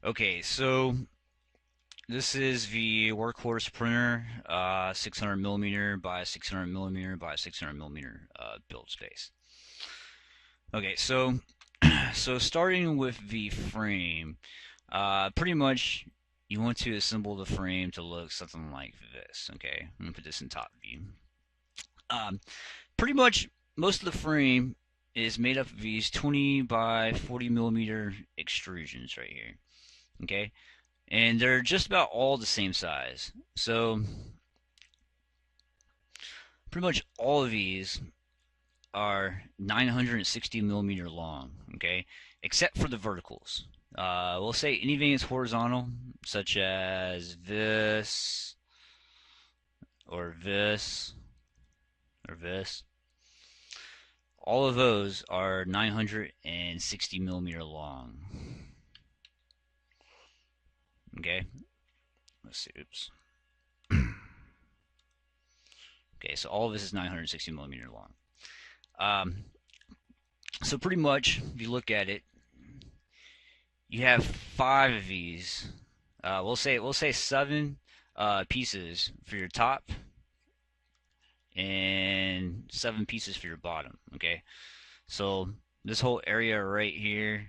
Okay, so this is the WorkHorse printer, 600 millimeter by 600 millimeter by 600 millimeter build space. Okay, so starting with the frame, pretty much you want to assemble the frame to look something like this. Okay, I'm gonna put this in top view. Um, Pretty much most of the frame is made up of these 20 by 40 millimeter extrusions right here. Okay, and they're just about all the same size. So pretty much all of these are 960 millimeter long. Okay, except for the verticals. We'll say anything that's horizontal, such as this or this or this. All of those are 960 millimeter long. Okay, let's see. Oops. Okay, so all of this is 960 millimeter long. Um, so pretty much, if you look at it, you have five of these. We'll say seven pieces for your top and seven pieces for your bottom. Okay, so this whole area right here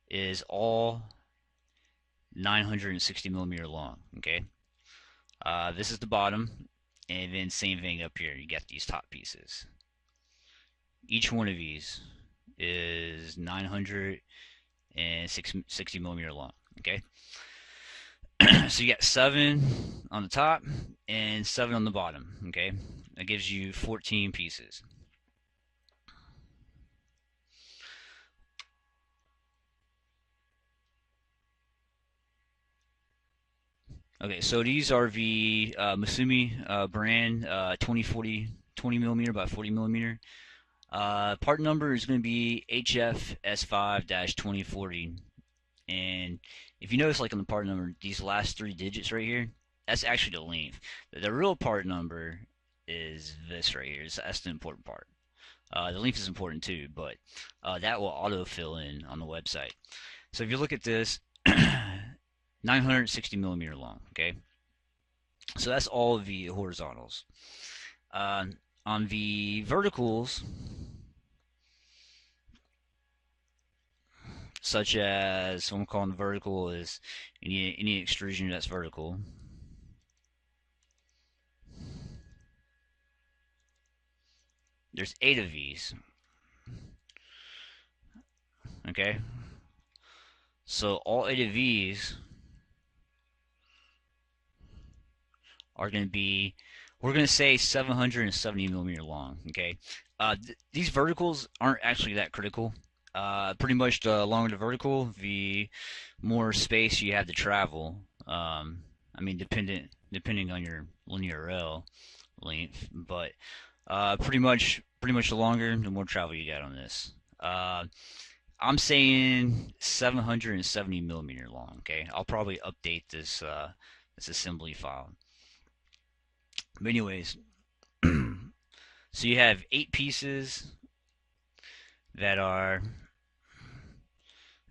is all 960 millimeter long. Okay, this is the bottom, and then same thing up here. You got these top pieces. Each one of these is 960 millimeter long. Okay, so you got seven on the top and seven on the bottom. Okay, that gives you 14 pieces. Okay, so these are the Masumi brand 2040 20 millimeter by 40 millimeter. Part number is going to be HFS5-2040. And if you notice, like on the part number, these last three digits right here, that's actually the length. The real part number is this right here. That's the important part. The length is important too, but that will auto fill in on the website. So if you look at this, 960 millimeter long. Okay, so that's all of the horizontals. Uh, on the verticals, such as what I'm calling the vertical is any extrusion that's vertical. There's eight of these. Okay, so all eight of these are going to be, we're going to say 770 millimeter long. Okay, these verticals aren't actually that critical. Pretty much the longer the vertical, the more space you have to travel. I mean, depending on your linear rail length, but pretty much the longer, the more travel you got on this. I'm saying 770 millimeter long. Okay, I'll probably update this assembly file. But anyways, so you have eight pieces that are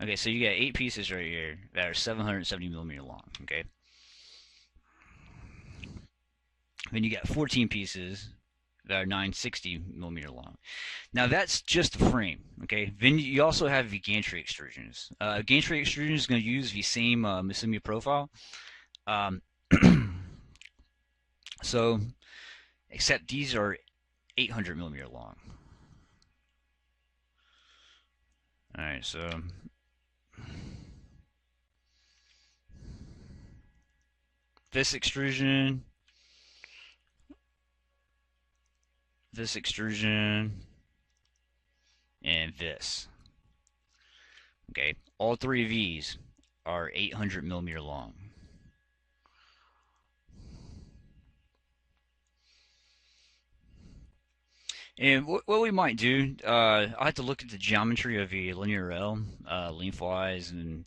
okay. So you got eight pieces right here that are 770 millimeter long. Okay, then you got 14 pieces that are 960 millimeter long. Now that's just the frame. Okay, then you also have the gantry extrusions. Gantry extrusion is going to use the same Misumi profile. Um, so except these are 800 millimeter long. All right, so this extrusion, this extrusion, and this. Okay, all three of these are 800 millimeter long. And what we might do, I'll have to look at the geometry of the linear rail, lengthwise, and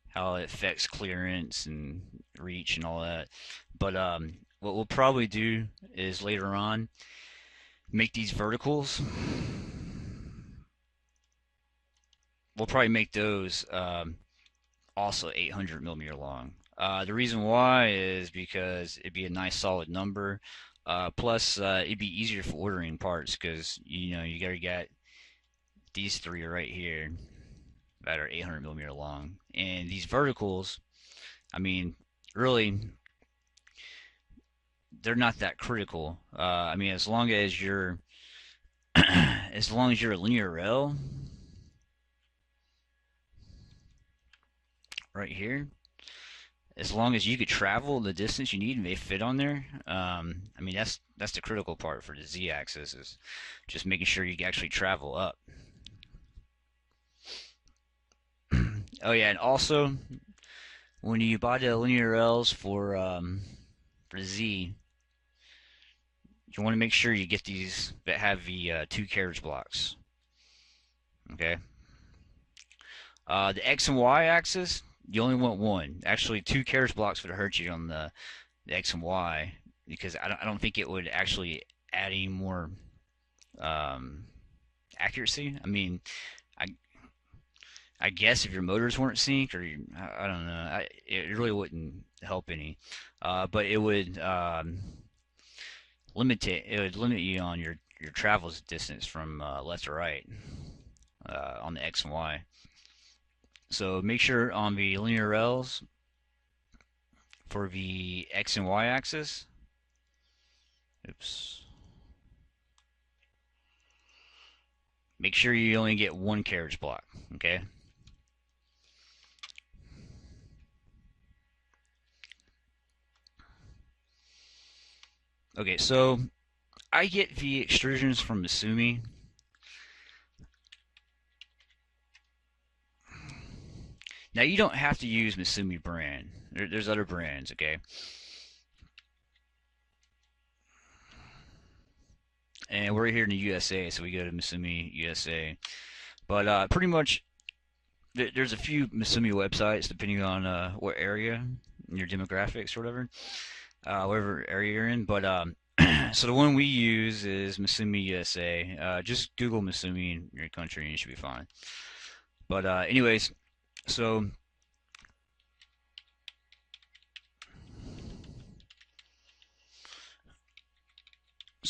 how it affects clearance and reach and all that. But what we'll probably do is later on make these verticals we'll probably make those also 800 millimeter long. The reason why is because it'd be a nice solid number. Plus, it'd be easier for ordering parts because you gotta get these three right here that are 800 millimeter long, and these verticals. I mean, really, they're not that critical. I mean, as long as you're as long as you're a linear rail right here, as long as you could travel the distance you need and they fit on there, I mean that's the critical part for the z-axis is just making sure you can actually travel up. Oh yeah, and also when you buy the linear rails for Z, you want to make sure you get these that have the two carriage blocks. Okay. The X and Y axis, you only want one. Actually, two carriage blocks would hurt you on the X and Y because I don't think it would actually add any more um, accuracy. I mean, I I guess if your motors weren't synced or I don't know, it really wouldn't help any. But it would limit you on your travel distance from left to right on the X and Y. So make sure on the linear rails for the X and Y axis. Oops. Make sure you only get one carriage block, okay? Okay, so I get the extrusions from Misumi. Now you don't have to use Misumi brand. There's other brands, okay? And we're here in the USA, so we go to Misumi USA. But pretty much, there's a few Misumi websites depending on what area, your demographics or whatever area you're in. But so the one we use is Misumi USA. Just Google Misumi in your country and you should be fine. But anyways, so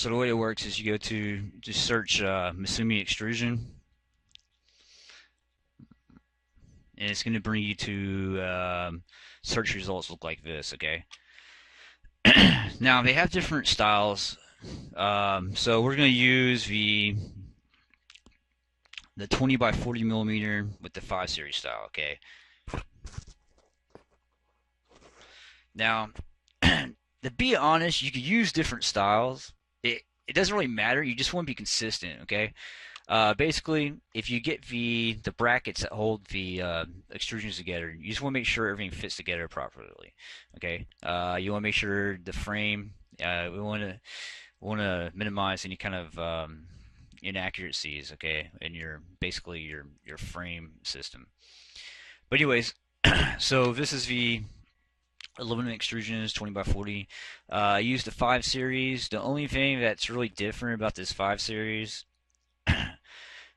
the way it works is you go to just search Misumi extrusion, and it's going to bring you to search results look like this. Okay. Now they have different styles, so we're going to use the 20 by 40 millimeter with the 5 series style. Okay. Now, to be honest, you could use different styles. It doesn't really matter. You just want to be consistent. Okay. Basically, if you get the brackets that hold the extrusions together, you just want to make sure everything fits together properly. Okay, you want to make sure the frame. We want to minimize any kind of inaccuracies. Okay, in basically your frame system. But anyways, so this is the aluminum extrusions 20 by 40. I use the 5 series. The only thing that's really different about this 5 series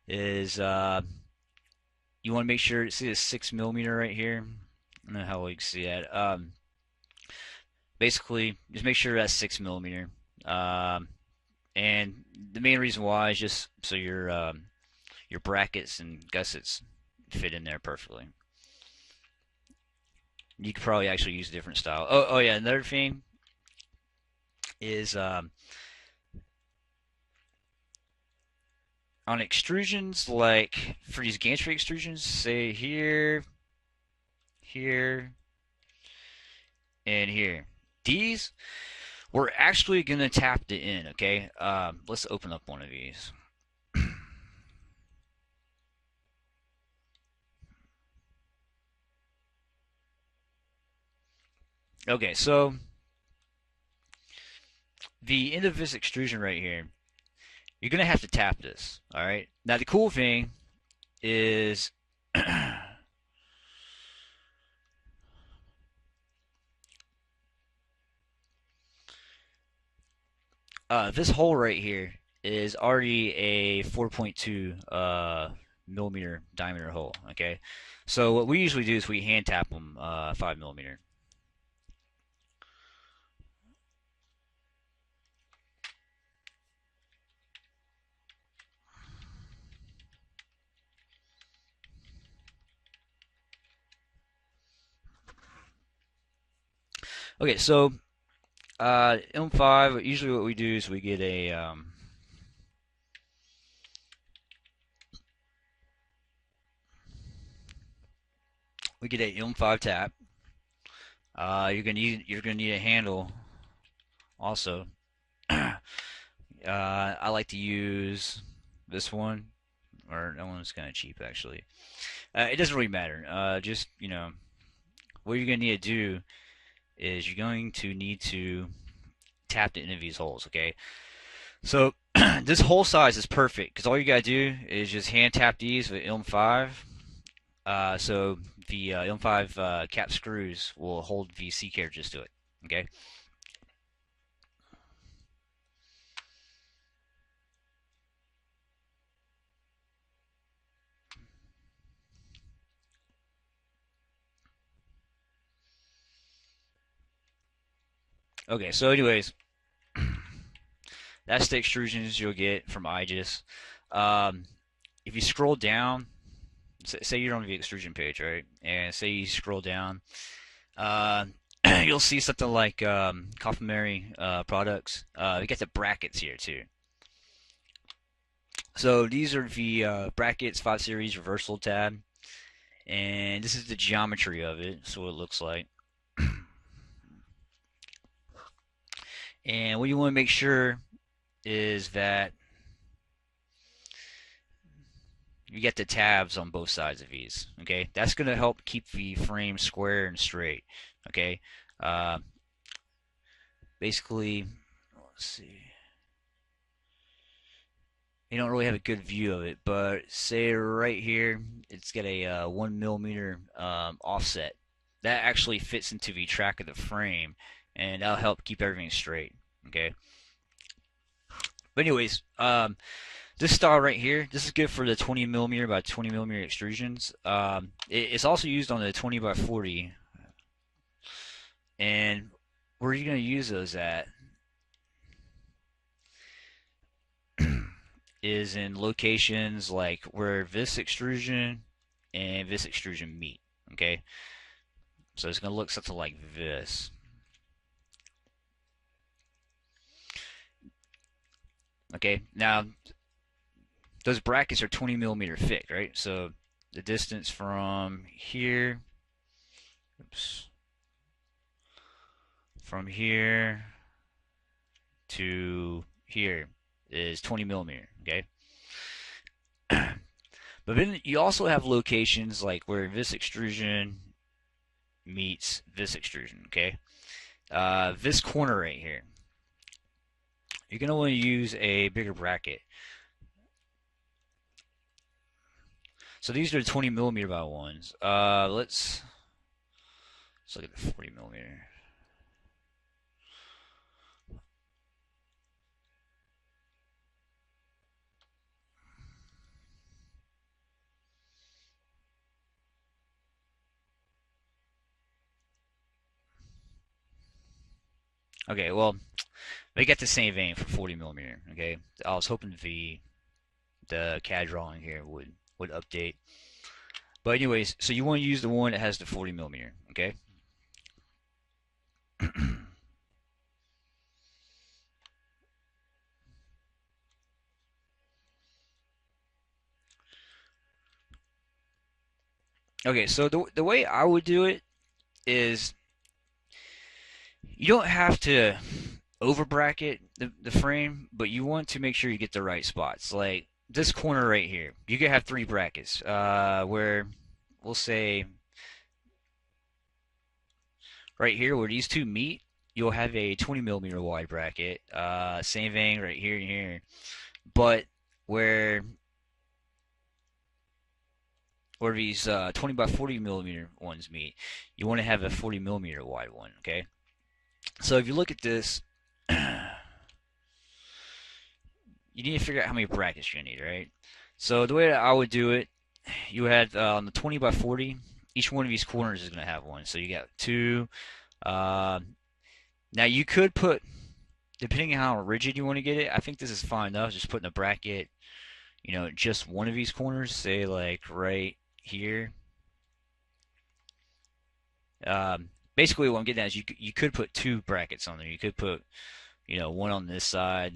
is you want to make sure, see the 6 millimeter right here? I don't know how well you can see that. Basically, just make sure that's 6 millimeter. And the main reason why is just so your brackets and gussets fit in there perfectly. You could probably actually use a different style. Oh yeah, another thing is on extrusions, like for these gantry extrusions, say here, here, and here. These, we're actually going to tap it in, okay? Let's open up one of these. Okay, so the end of this extrusion right here, you're going to have to tap this, all right? Now, the cool thing is this hole right here is already a 4.2 millimeter diameter hole. Okay, so what we usually do is we hand tap them 5 millimeter. Okay, so M5. Usually, what we do is we get a M5 tap. You're gonna need a handle also. I like to use this one, or that one's kind of cheap actually. It doesn't really matter. Just what you're gonna need to do is you're going to need to tap the end of these holes. Okay, so this hole size is perfect because all you gotta do is just hand tap these with M5. So the M5 cap screws will hold the C carriages to it. Okay. Okay. So, anyways, that's the extrusions you'll get from IGES. Um, if you scroll down, say you're on the extrusion page, right? And say you scroll down, uh, you'll see something like complementary products. You get the brackets here too. So these are the brackets 5 series reversal tab, and this is the geometry of it. So it looks like. And what you want to make sure is that you get the tabs on both sides of these. Okay, that's going to help keep the frame square and straight. Okay, uh, basically, let's see. You don't really have a good view of it, but say right here, it's got a 1 millimeter offset. That actually fits into the track of the frame, and that'll help keep everything straight. Okay. But anyways, this style right here, this is good for the 20 millimeter by 20 millimeter extrusions. It's also used on the 20 by 40. And where are you going to use those at is in locations like where this extrusion and this extrusion meet. Okay, so it's going to look something like this. Okay, now those brackets are 20 millimeter thick, right? So the distance from here, oops, from here to here is 20 millimeter. Okay, but then you also have locations like where this extrusion meets this extrusion. Okay, this corner right here, you're gonna want to use a bigger bracket. So these are the 20 millimeter by ones. Let's look at the 40 millimeter. Okay, well, they get the same vein for 40 millimeter. Okay, I was hoping the CAD drawing here would update. But anyways, so you want to use the one that has the 40 millimeter. Okay. Okay, so the way I would do it is you don't have to over bracket the frame, but you want to make sure you get the right spots. Like this corner right here, you could have 3 brackets. Where we'll say right here where these two meet, you'll have a 20 millimeter wide bracket. Same thing right here and here. But where these 20 by 40 millimeter ones meet, you want to have a 40 millimeter wide one. Okay. So if you look at this, you need to figure out how many brackets you're gonna need, right? So the way that I would do it you had on the 20 by 40, each one of these corners is going to have one. So you got two. Uh, Now you could put, depending on how rigid you want to get it, I think this is fine enough. Just putting a bracket, just one of these corners, say like right here. Basically, what I'm getting at is you could put two brackets on there. You could put, one on this side.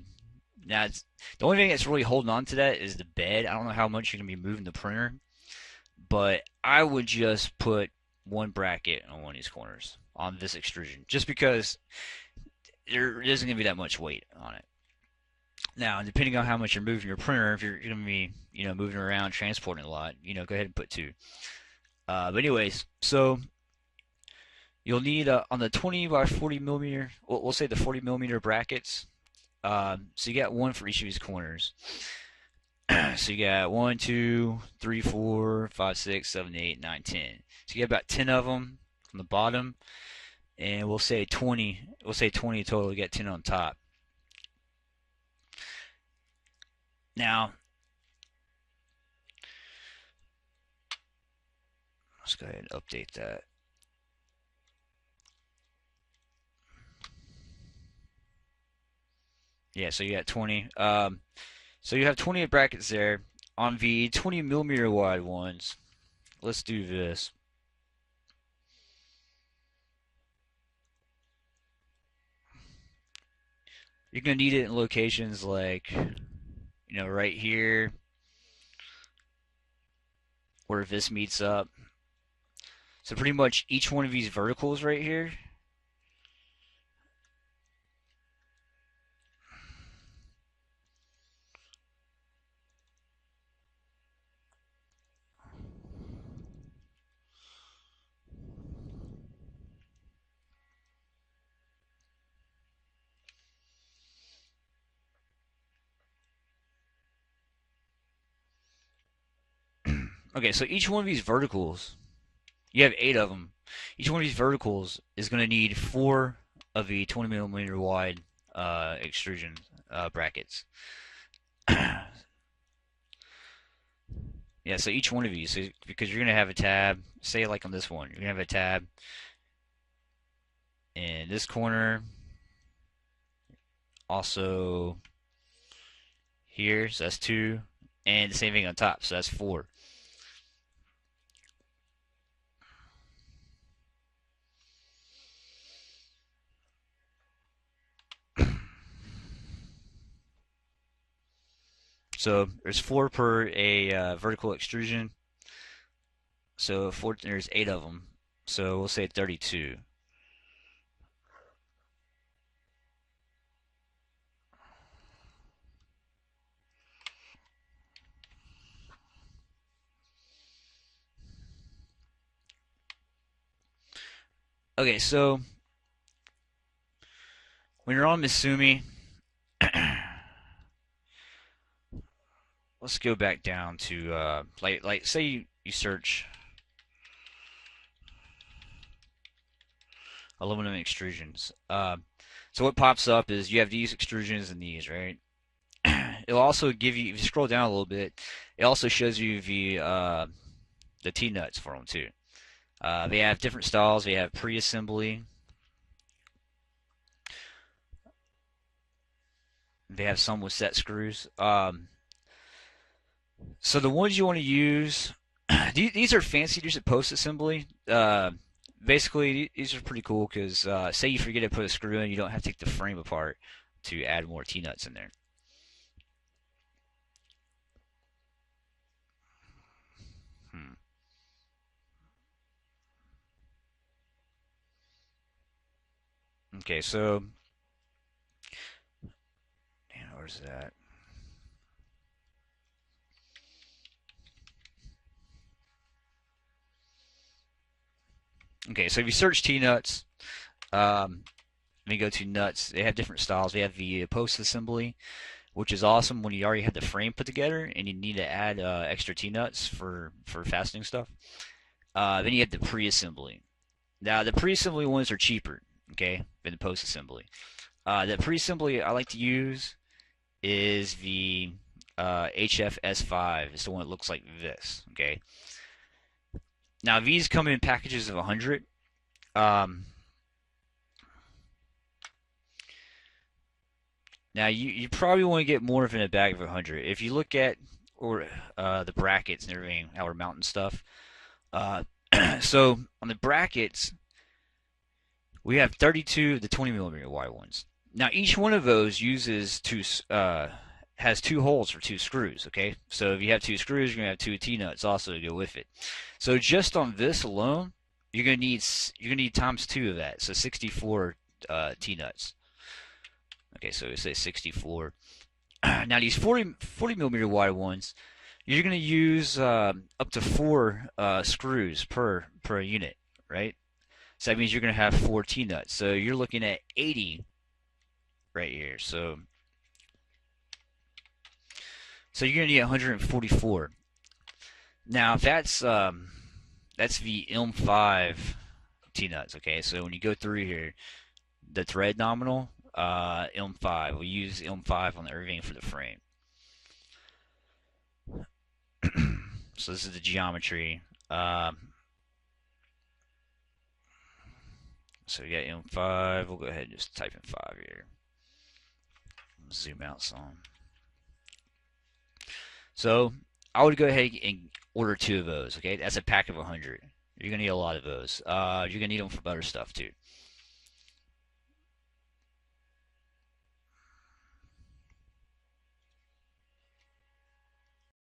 Now, the only thing that's really holding on to that is the bed. I don't know how much you're gonna be moving the printer, but I would just put one bracket on one of these corners on this extrusion, just because there isn't gonna be that much weight on it. Now, depending on how much you're moving your printer, if you're gonna be, moving around, transporting a lot, go ahead and put two. But anyways, so you'll need on the 20 by 40 millimeter, we'll say the 40 millimeter brackets. So you got one for each of these corners. So you got 1, 2, 3, 4, 5, 6, 7, 8, 9, 10. So you got about 10 of them on the bottom, and we'll say 20. We'll say 20 total. You got 10 on top. Now, let's go ahead and update that. Yeah, so you got 20. So you have 20 brackets there. On the 20 millimeter wide ones, let's do this. You're going to need it in locations like, right here, where this meets up. So pretty much each one of these verticals right here, okay, so each one of these verticals, you have 8 of them. Each one of these verticals is going to need 4 of the 20 millimeter wide extrusion brackets. Yeah, so each one of these, because you're going to have a tab, say like on this one, you're going to have a tab in this corner, also here, so that's 2, and the same thing on top, so that's 4. So there's 4 per a vertical extrusion. So there's 8 of them. So we'll say 32. Okay, so when you're on Misumi, let's go back down to like say you search aluminum extrusions. So what pops up is you have these extrusions and these, right? It'll also give you, if you scroll down a little bit, it also shows you the T-nuts for them too. They have different styles. They have pre-assembly. They have some with set screws. So the ones you want to use, these are fancy. These are post-assembly. Basically, these are pretty cool because say you forget to put a screw in, you don't have to take the frame apart to add more T-nuts in there. Hmm. Okay, so where's that? Okay, so if you search T-nuts, let me go to nuts. They have different styles. They have the post assembly, which is awesome when you already have the frame put together and you need to add extra T-nuts for fastening stuff. Then you have the pre-assembly. Now the pre-assembly ones are cheaper, okay, than the post-assembly. The pre-assembly I like to use is the HFS5 is the one that looks like this. Okay. Now these come in packages of 100. Um, Now you probably want to get more of in a bag of 100. If you look at the brackets and everything, how we're mounting stuff. Uh, so on the brackets, we have 32 of the 20 millimeter wide ones. Now each one of those has two holes for two screws. Okay, so if you have two screws, you're gonna have two T-nuts also to go with it. So just on this alone, you're gonna need times two of that. So 64 T-nuts. Okay, so we say 64. Now these 40 millimeter wide ones, you're going to use up to four screws per unit, right? So that means you're going to have four T-nuts. So you're looking at 80 right here. So you're going to need 144. Now that's the M5 T-nuts. Okay, so when you go through here, the thread nominal, M5. We use M5 on everything for the frame. So this is the geometry. So we got M5. We'll go ahead and just type in 5 here. Zoom out some. So I would go ahead and order 2 of those. Okay, that's a pack of 100. You're gonna need a lot of those. You're gonna need them for other stuff too.